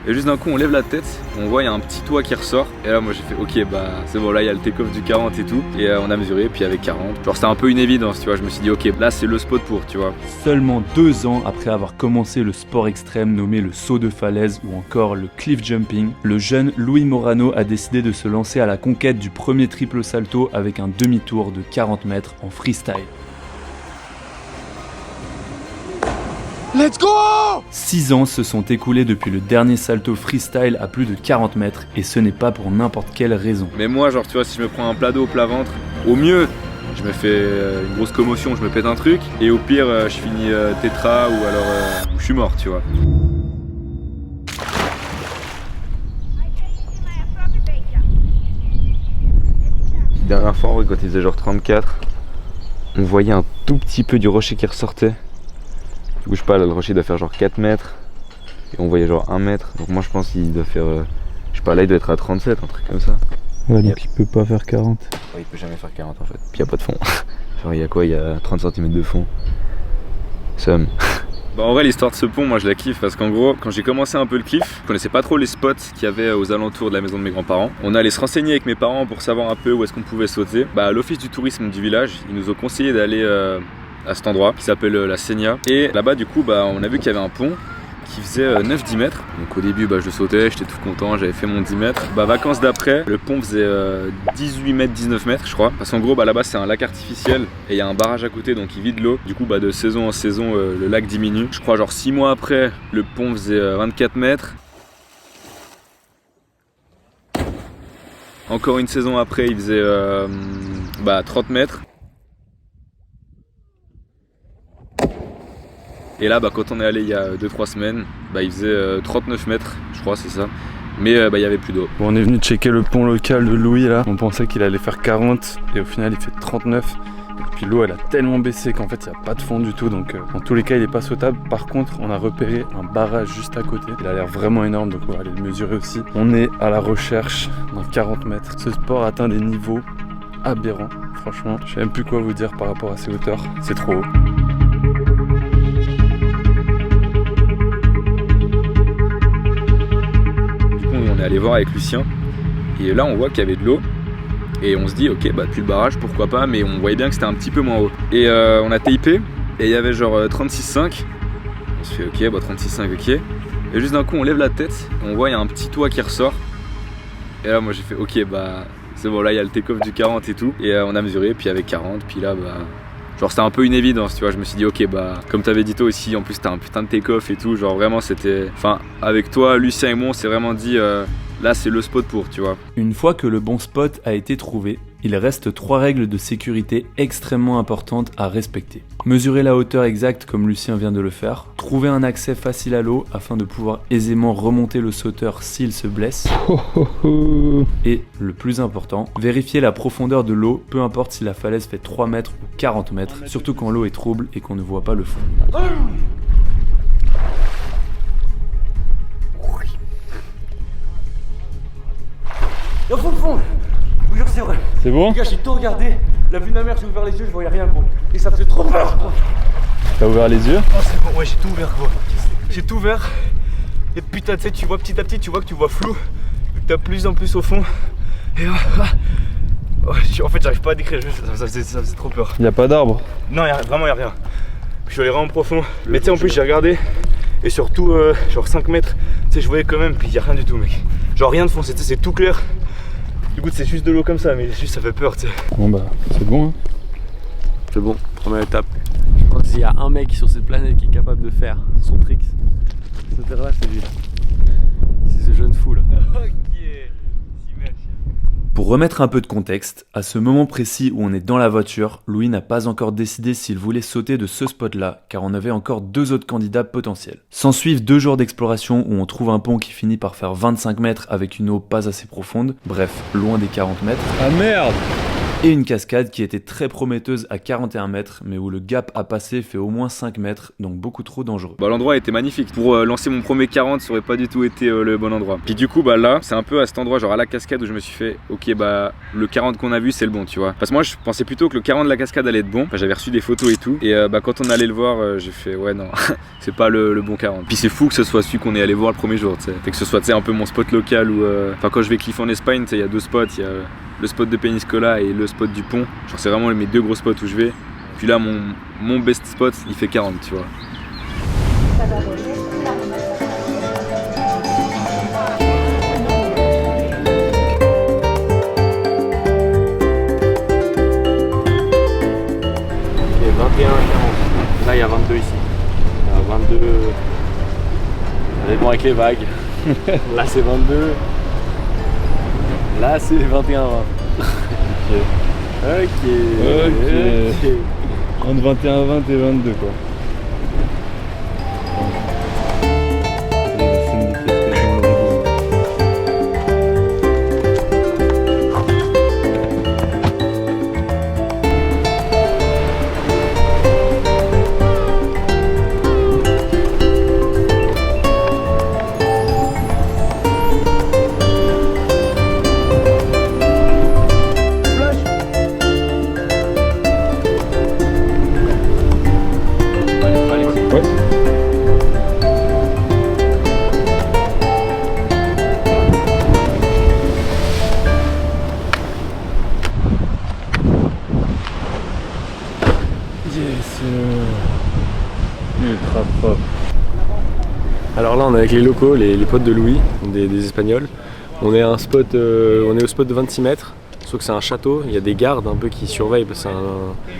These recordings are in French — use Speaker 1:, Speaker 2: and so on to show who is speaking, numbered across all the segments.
Speaker 1: Et juste d'un coup on lève la tête, on voit il y a un petit toit qui ressort. Et là moi j'ai fait ok bah c'est bon, là il y a le take-off du 40 et tout. Et on a mesuré puis avec 40. Genre c'était un peu une évidence, tu vois, je me suis dit ok là c'est le spot pour, tu vois.
Speaker 2: Seulement 2 ans après avoir commencé le sport extrême nommé le saut de falaise ou encore le cliff jumping, le jeune Louis Morano a décidé de se lancer à la conquête du premier triple salto avec un demi-tour de 40 mètres en freestyle.
Speaker 3: Let's go!
Speaker 2: 6 ans se sont écoulés depuis le dernier salto freestyle à plus de 40 mètres et ce n'est pas pour n'importe quelle raison.
Speaker 1: Mais moi genre tu vois si je me prends un plat d'eau au plat ventre, au mieux je me fais une grosse commotion, je me pète un truc. Et au pire je finis tétra ou alors je suis mort, tu vois. Dernière fois quand il faisait genre 34, on voyait un tout petit peu du rocher qui ressortait. Du coup je sais pas, là, le rocher doit faire genre 4 mètres et on voyait genre 1 mètre. Donc moi je pense qu'il doit faire, je sais pas, là il doit être à 37, un truc comme ça.
Speaker 2: Ouais, donc il peut pas faire 40.
Speaker 1: Ouais, il peut jamais faire 40 en fait. Puis il y a pas de fond. Genre il y a quoi, il y a 30 cm de fond. Somme. Bah en vrai l'histoire de ce pont moi je la kiffe parce qu'en gros quand j'ai commencé un peu le cliff, je connaissais pas trop les spots qu'il y avait aux alentours de la maison de mes grands-parents. On allait se renseigner avec mes parents pour savoir un peu où est-ce qu'on pouvait sauter. Bah à l'office du tourisme du village, ils nous ont conseillé d'aller à cet endroit qui s'appelle la Seigna. Et là-bas du coup bah on a vu qu'il y avait un pont qui faisait 9-10 mètres. Donc au début bah, je le sautais, j'étais tout content, j'avais fait mon 10 mètres. Bah vacances d'après, le pont faisait 18 mètres, 19 mètres je crois. Parce qu'en gros bah, là-bas c'est un lac artificiel et il y a un barrage à côté donc il vide l'eau. Du coup bah, de saison en saison le lac diminue. Je crois genre 6 mois après, le pont faisait 24 mètres. Encore une saison après il faisait 30 mètres. Et là, bah, quand on est allé il y a 2-3 semaines, bah, il faisait 39 mètres, je crois, c'est ça. Mais il y avait plus d'eau.
Speaker 2: Bon, on est venu checker le pont local de Louis là. On pensait qu'il allait faire 40 et au final il fait 39. Et puis l'eau elle a tellement baissé qu'en fait il n'y a pas de fond du tout. Donc dans tous les cas il n'est pas sautable. Par contre on a repéré un barrage juste à côté. Il a l'air vraiment énorme donc on va aller le mesurer aussi. On est à la recherche d'un 40 mètres. Ce sport atteint des niveaux aberrants. Franchement, je sais même plus quoi vous dire par rapport à ces hauteurs. C'est trop haut.
Speaker 1: On est allé voir avec Lucien et là on voit qu'il y avait de l'eau et on se dit ok bah plus le barrage pourquoi pas, mais on voyait bien que c'était un petit peu moins haut et on a tapé et il y avait genre 36,5. On se fait ok bah 36,5 ok et juste d'un coup on lève la tête, on voit il y a un petit toit qui ressort et là moi j'ai fait ok bah c'est bon, là il y a le take-off du 40 et tout et on a mesuré puis avec 40 puis là bah genre c'était un peu une évidence, tu vois, je me suis dit ok bah comme t'avais dit toi aussi, en plus c'était un putain de take-off et tout, genre vraiment c'était, enfin avec toi, Lucien et moi on s'est vraiment dit là c'est le spot pour, tu vois.
Speaker 2: Une fois que le bon spot a été trouvé, il reste 3 règles de sécurité extrêmement importantes à respecter. Mesurer la hauteur exacte comme Lucien vient de le faire, trouver un accès facile à l'eau afin de pouvoir aisément remonter le sauteur s'il se blesse, et le plus important, vérifier la profondeur de l'eau, peu importe si la falaise fait 3 mètres ou 40 mètres, surtout quand l'eau est trouble et qu'on ne voit pas le fond.
Speaker 3: Au fond, je vous jure c'est vrai.
Speaker 2: C'est bon?
Speaker 3: Les gars, j'ai tout regardé, la vue de ma mère, j'ai ouvert les yeux, je voyais rien gros. Et ça faisait trop peur gros.
Speaker 2: T'as ouvert les yeux?
Speaker 3: Oh c'est bon, ouais j'ai tout ouvert gros. J'ai tout ouvert. Et putain tu sais, tu vois petit à petit, tu vois que tu vois flou. Vu que t'as plus en plus au fond. Et en fait j'arrive pas à décrire, ça faisait trop peur.
Speaker 2: Y a pas d'arbre?
Speaker 3: Non, vraiment y a rien. Je suis allé vraiment profond. Mais tu sais en plus j'ai regardé. Et surtout genre 5 mètres, tu sais je voyais quand même, puis y a rien du tout mec. Genre rien de fond, c'est tout clair. Du coup c'est juste de l'eau comme ça, mais juste ça fait peur tu sais.
Speaker 2: Bon bah c'est bon hein.
Speaker 1: C'est bon, première étape.
Speaker 4: Je pense qu'il y a un mec sur cette planète qui est capable de faire son trick. Se faire là, c'est lui là. C'est ce jeune fou là.
Speaker 2: Pour remettre un peu de contexte, à ce moment précis où on est dans la voiture, Louis n'a pas encore décidé s'il voulait sauter de ce spot-là, car on avait encore 2 autres candidats potentiels. S'ensuivent 2 jours d'exploration où on trouve un pont qui finit par faire 25 mètres avec une eau pas assez profonde, bref, loin des 40 mètres.
Speaker 5: Ah merde!
Speaker 2: Et une cascade qui était très prometteuse à 41 mètres, mais où le gap à passer fait au moins 5 mètres, donc beaucoup trop dangereux.
Speaker 1: Bah, l'endroit était magnifique. Pour lancer mon premier 40, ça aurait pas du tout été le bon endroit. Puis du coup, bah là, c'est un peu à cet endroit, genre à la cascade, où je me suis fait, ok, bah le 40 qu'on a vu, c'est le bon, tu vois. Parce que moi, je pensais plutôt que le 40 de la cascade allait être bon. Bah, j'avais reçu des photos et tout. Et bah quand on allait le voir, j'ai fait, ouais, non, c'est pas le bon 40. Puis c'est fou que ce soit celui qu'on est allé voir le premier jour, tu sais. Fait que ce soit, tu sais, un peu mon spot local où, enfin, quand je vais cliff en Espagne, tu sais, il y a deux spots, il y a le spot de Peñíscola et le spot du pont. Genre c'est vraiment mes deux gros spots où je vais. Puis là mon best spot il fait 40, tu vois.
Speaker 4: Ok, 21 à 40. Là il y a 22 ici. Il y a 22. Ça dépend avec les vagues. Là c'est 22. Là c'est 21 à 20. Ok.
Speaker 2: Entre 21 20 et 22 quoi. Ultra propre.
Speaker 4: Alors là on est avec les locaux, les potes de Louis, des Espagnols. On est à un spot, on est au spot de 26 mètres, sauf que c'est un château, il y a des gardes un peu qui surveillent parce que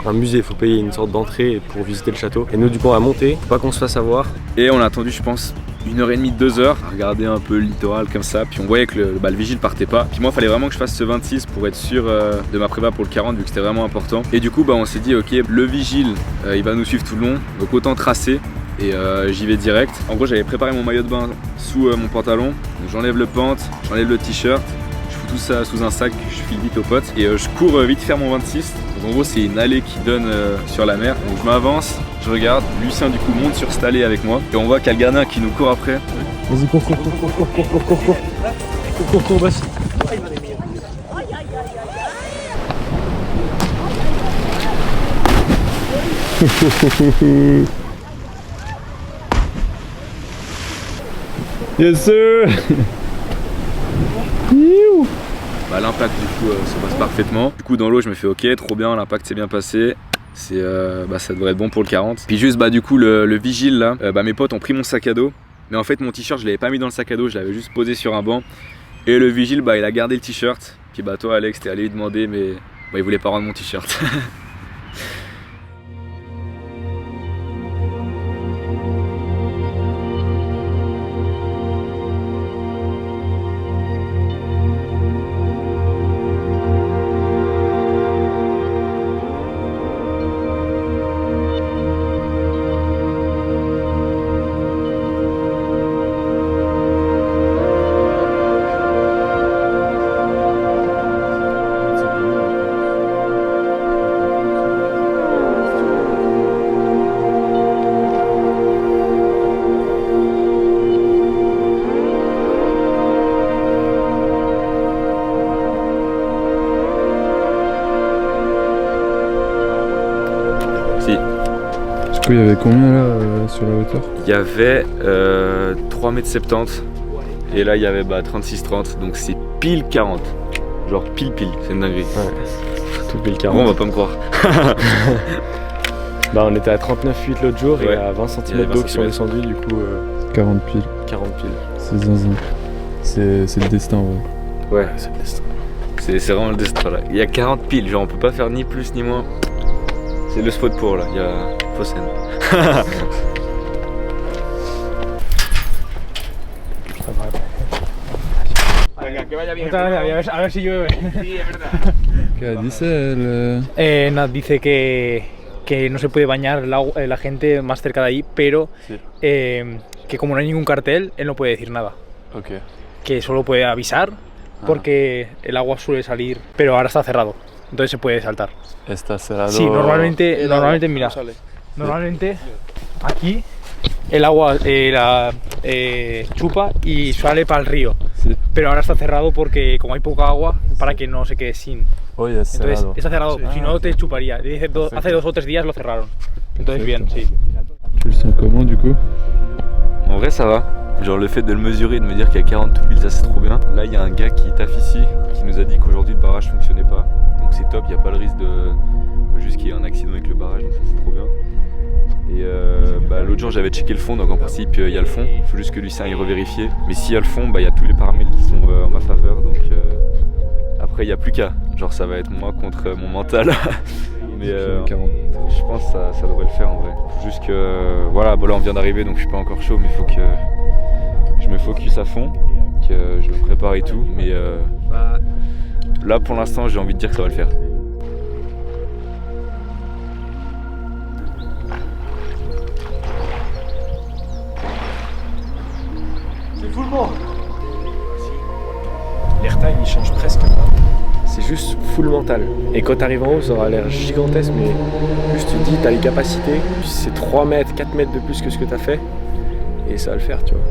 Speaker 4: c'est un musée, il faut payer une sorte d'entrée pour visiter le château. Et nous du coup on a monté, faut pas qu'on se fasse avoir.
Speaker 1: Et on a attendu je pense 1h30, 2 heures à regarder un peu le littoral comme ça. Puis on voyait que le vigile partait pas. Puis moi il fallait vraiment que je fasse ce 26 pour être sûr de ma prépa pour le 40 vu que c'était vraiment important. Et du coup bah, on s'est dit ok le vigile il va nous suivre tout le long, donc autant tracer. Et j'y vais direct. En gros j'avais préparé mon maillot de bain sous mon pantalon. Donc j'enlève le pant, j'enlève le t-shirt. Je fous tout ça sous un sac, je file vite aux potes. Et je cours vite faire mon 26. Donc en gros c'est une allée qui donne sur la mer. Donc je m'avance, je regarde. Lucien du coup monte sur cette allée avec moi. Et on voit qu'il y a le gardien qui nous court après.
Speaker 2: Vas-y cours, vas-y. Yes sir.
Speaker 1: Bah, l'impact du coup se passe parfaitement. Du coup dans l'eau je me fais ok, trop bien, l'impact s'est bien passé. C'est bah, ça devrait être bon pour le 40. Puis juste bah du coup le vigile là, bah, mes potes ont pris mon sac à dos. Mais en fait mon t-shirt je l'avais pas mis dans le sac à dos, je l'avais juste posé sur un banc. Et le vigile bah il a gardé le t-shirt. Puis bah toi Alex t'es allé lui demander mais bah, il voulait pas rendre mon t-shirt.
Speaker 2: Du coup, il y avait combien là sur la hauteur?
Speaker 1: Il y avait 3,70 m et là il y avait bah, 36-30, donc c'est pile 40. Genre pile, c'est une dinguerie.
Speaker 4: Ouais, tout pile 40.
Speaker 1: Bon, on va pas me croire.
Speaker 4: Bah on était à 39,8 l'autre jour et
Speaker 1: Ouais.
Speaker 4: à 20
Speaker 1: Il y
Speaker 4: cm
Speaker 1: avait
Speaker 4: d'eau
Speaker 1: 20
Speaker 4: qui sont
Speaker 1: cm.
Speaker 4: descendus, du coup
Speaker 2: 40 piles.
Speaker 4: 40 piles.
Speaker 2: C'est zinzin. C'est le destin, ouais.
Speaker 1: Ouais, c'est le destin. C'est vraiment le destin là. Il y a 40 piles, genre on peut pas faire ni plus ni moins. C'est le spot pour là, il y a Fossen.
Speaker 5: A ver si llueve.
Speaker 2: ¿Qué dice
Speaker 5: Nos dice que no se puede bañar la gente más cerca de ahí, pero
Speaker 4: Sí.
Speaker 5: Que como no hay ningún cartel, él no puede decir nada.
Speaker 4: Ok.
Speaker 5: Que solo puede avisar porque el agua suele salir, pero ahora está cerrado. entonces se puede saltar.
Speaker 2: Está cerrado.
Speaker 5: Sí, normalmente mira, normalmente aquí el agua chupa y sale para el río,
Speaker 2: Sí.
Speaker 5: pero ahora está cerrado porque como hay poca agua, para que no se quede sin.
Speaker 2: Oye, es
Speaker 5: Entonces
Speaker 2: cerrado.
Speaker 5: está cerrado, si no
Speaker 2: ok.
Speaker 5: te chuparía. Hace 2 o 3 días lo cerraron. Entonces bien, sí.
Speaker 2: Tu le sens comment du coup?
Speaker 1: En vrai, ça va. Genre le fait de le mesurer, de me dire qu'il y a 40 tout pile, ça c'est trop bien. Là, il y a un gars qui taffe ici, qui nous a dit qu'aujourd'hui le barrage fonctionnait pas. Donc c'est top, il n'y a pas le risque de juste qu'il y ait un accident avec le barrage, donc ça c'est trop bien. Et l'autre jour j'avais checké le fond, donc en principe il y a le fond. Il faut juste que Lucien aille revérifier. Mais s'il y a le fond, il y a tous les paramètres qui sont en ma faveur. Donc après il n'y a plus qu'à. Genre ça va être moi contre mon mental. Mais je pense que ça devrait le faire en vrai. Faut juste que voilà, bon là on vient d'arriver donc je suis pas encore chaud, mais il faut que je me focus à fond, que je me prépare et tout. Mais là pour l'instant j'ai envie de dire que ça va le faire.
Speaker 4: L'airtime il change presque pas. C'est juste full mental. Et quand t'arrives en haut, ça aura l'air gigantesque, mais juste tu te dis, t'as les capacités, puis c'est 3 mètres, 4 mètres de plus que ce que t'as fait, et ça va le faire, tu vois.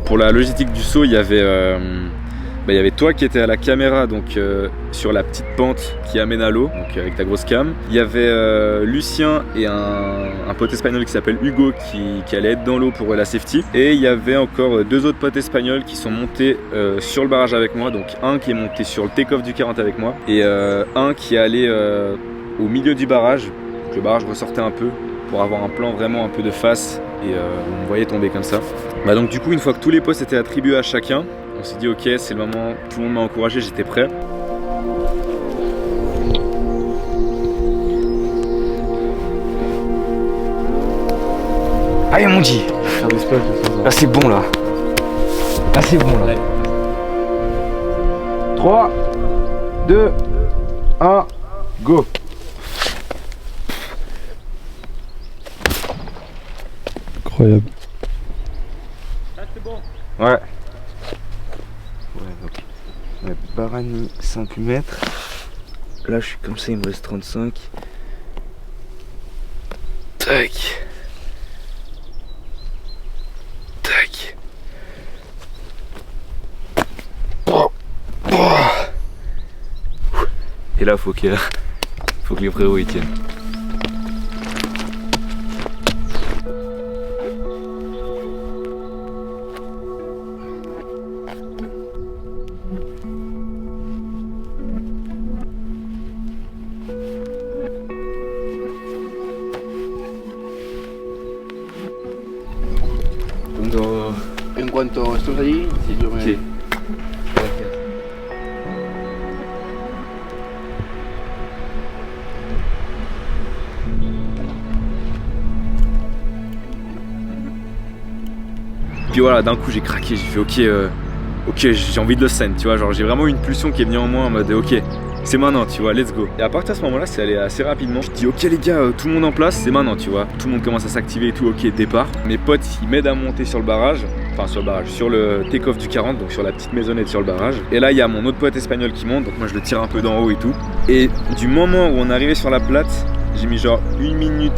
Speaker 1: Pour la logistique du saut, il y avait toi qui étais à la caméra, donc sur la petite pente qui amène à l'eau, donc avec ta grosse cam. Il y avait Lucien et un pote espagnol qui s'appelle Hugo qui allait être dans l'eau pour la safety. Et il y avait encore 2 autres potes espagnols qui sont montés sur le barrage avec moi. Donc un qui est monté sur le take-off du 40 avec moi et un qui est allé au milieu du barrage. Donc le barrage ressortait un peu pour avoir un plan vraiment un peu de face et on me voyait tomber comme ça. Donc du coup, une fois que tous les postes étaient attribués à chacun, on s'est dit ok, c'est le moment, tout le monde m'a encouragé, j'étais prêt.
Speaker 3: Allez mon G,
Speaker 2: Faire des spots de temps en temps.
Speaker 3: là c'est bon là. Là c'est bon là. 3, 2, 1, go.
Speaker 2: Incroyable.
Speaker 3: Ouais. Ouais donc Barani 5 mètres. Là je suis comme ça, il me reste 35. Tac. Tac. Et là faut que les frérots y tiennent.
Speaker 6: En cuanto estés allí, yo me...
Speaker 3: Ok.
Speaker 1: Puis voilà, d'un coup j'ai craqué, j'ai fait ok, j'ai envie de le scène, tu vois, genre j'ai vraiment une pulsion qui est venue en moi en mode ok, c'est maintenant, tu vois, let's go. Et à partir de ce moment-là, c'est allé assez rapidement. Je dis ok les gars, tout le monde en place, c'est maintenant, tu vois. Tout le monde commence à s'activer et tout, ok, départ. Mes potes, ils m'aident à monter sur le barrage, enfin sur le barrage, sur le take-off du 40, donc sur la petite maisonnette sur le barrage. Et là, il y a mon autre pote espagnol qui monte, donc moi je le tire un peu d'en haut et tout. Et du moment où on est arrivé sur la plate, j'ai mis genre 1 minute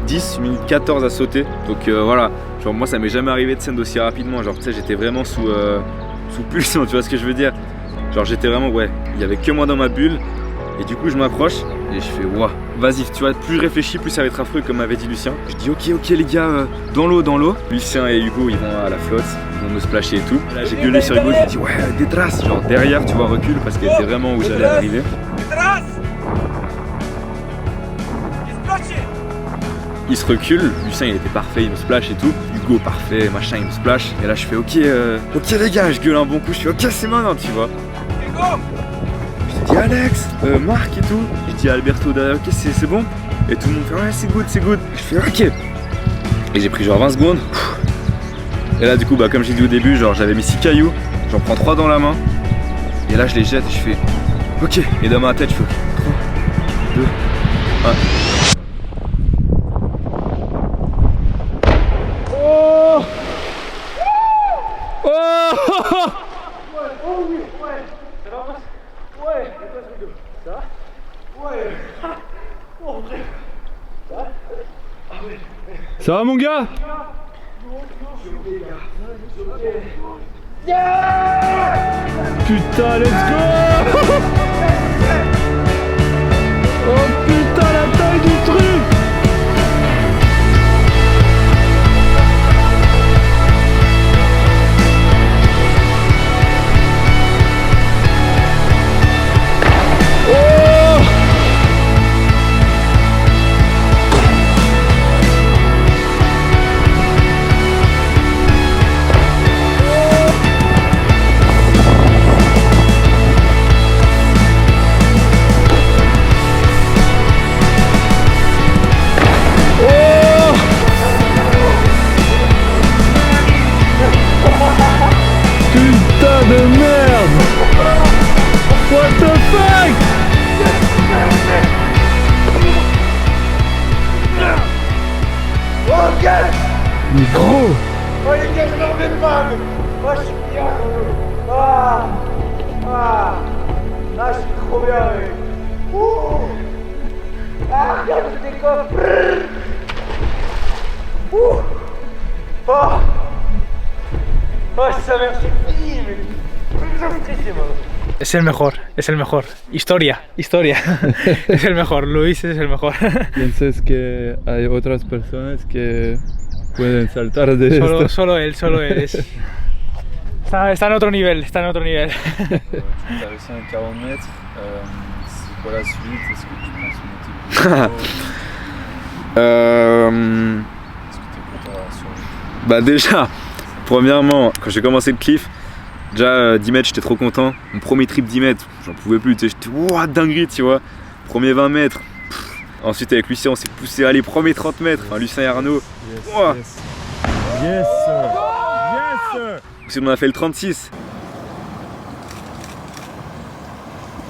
Speaker 1: 10, 1 minute 14 à sauter. Donc voilà, genre moi ça m'est jamais arrivé de scène aussi rapidement. Genre tu sais, j'étais vraiment sous pulsion, tu vois ce que je veux dire. Genre j'étais vraiment, ouais, il y avait que moi dans ma bulle. Et du coup je m'approche et je fais waouh, vas-y, tu vois, plus je réfléchis, plus ça va être affreux comme m'avait dit Lucien. Je dis ok les gars, dans l'eau. Lucien et Hugo ils vont à la flotte, ils vont me splasher et tout. Là j'ai gueulé sur Hugo, je lui dis ouais, détrace, genre derrière, tu vois, recule parce qu'elle était vraiment où j'allais arriver. Il se recule, Lucien il était parfait, il me splash et tout. Hugo parfait, machin, il me splash. Et là je fais ok les gars, je gueule un bon coup, je fais ok c'est maintenant, tu vois. Je dis Alex, Marc et tout. Je dis à Alberto derrière, ok c'est bon. Et tout le monde fait ouais c'est good. Je fais ok. Et j'ai pris genre 20 secondes. Et là du coup comme j'ai dit au début, genre j'avais mis 6 cailloux, j'en prends 3 dans la main. Et là je les jette et je fais ok. Et dans ma tête je fais 3, 2, 1.
Speaker 2: Ça va mon gars? Putain, let's go. Oh putain, la taille du truc. De merde! What the fuck? Micro!
Speaker 3: Oh les gars, je m'en vais pas! Oh, je suis bien! Je suis trop bien, mec! Regarde, je décolle! Ça merci fini, mec!
Speaker 5: Es el mejor, es el mejor. Historia, historia. Es el mejor, Luis es el mejor.
Speaker 2: ¿Piensas que hay otras personas que pueden saltar de esto?
Speaker 5: Solo él. Está en otro nivel, está en otro nivel.
Speaker 2: T'as réussi un 40 mètres, c'est quoi la suite? Est-ce que tu penses monter plus haut? Est-ce que t'es content sur le...
Speaker 1: Bah déjà, premièrement, quand j'ai commencé le cliff, déjà 10 mètres j'étais trop content. Mon premier trip 10 mètres, j'en pouvais plus, j'étais ouah dinguerie tu vois. Premier 20 mètres. Ensuite avec Lucien on s'est poussé à les premiers 30 mètres, enfin Lucien et Arnaud.
Speaker 2: Yes.
Speaker 1: Ensuite on a fait le 36.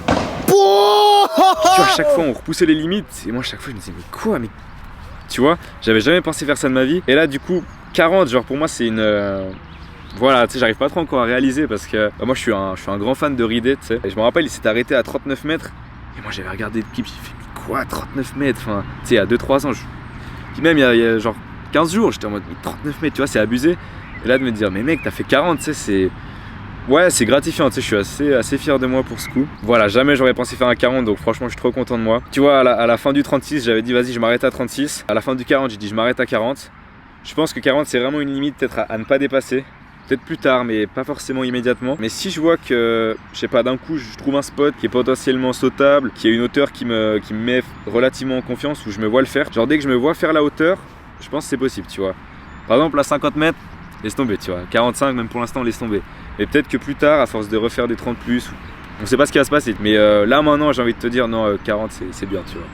Speaker 1: Tu vois, à chaque fois on repoussait les limites et moi à chaque fois je me disais mais quoi, mais tu vois, j'avais jamais pensé faire ça de ma vie. Et là du coup 40, genre pour moi c'est une... Voilà, tu sais, j'arrive pas trop encore à réaliser parce que moi je suis un grand fan de ridet, tu sais. Et je me rappelle, il s'est arrêté à 39 mètres. Et moi j'avais regardé le clip, j'ai fait mais quoi 39 mètres, enfin, tu sais, il y a 2-3 ans. Puis même il y a genre 15 jours, j'étais en mode mais 39 mètres, tu vois, c'est abusé. Et là de me dire mais mec, t'as fait 40, tu sais, c'est... Ouais, c'est gratifiant, tu sais, je suis assez fier de moi pour ce coup. Voilà, jamais j'aurais pensé faire un 40, donc franchement je suis trop content de moi. Tu vois, à la fin du 36, j'avais dit vas-y je m'arrête à 36. À la fin du 40, j'ai dit je m'arrête à 40. Je pense que 40 c'est vraiment une limite peut-être à ne pas dépasser. Peut-être plus tard, mais pas forcément immédiatement. Mais si je vois que, je sais pas, d'un coup je trouve un spot qui est potentiellement sautable, qui a une hauteur qui me met relativement en confiance, où je me vois le faire, genre dès que je me vois faire la hauteur, je pense que c'est possible, tu vois. Par exemple à 50 mètres, laisse tomber, tu vois. 45 même pour l'instant, laisse tomber. Mais peut-être que plus tard, à force de refaire des 30+, on sait pas ce qui va se passer. Mais là maintenant j'ai envie de te dire non, 40 c'est bien, tu vois.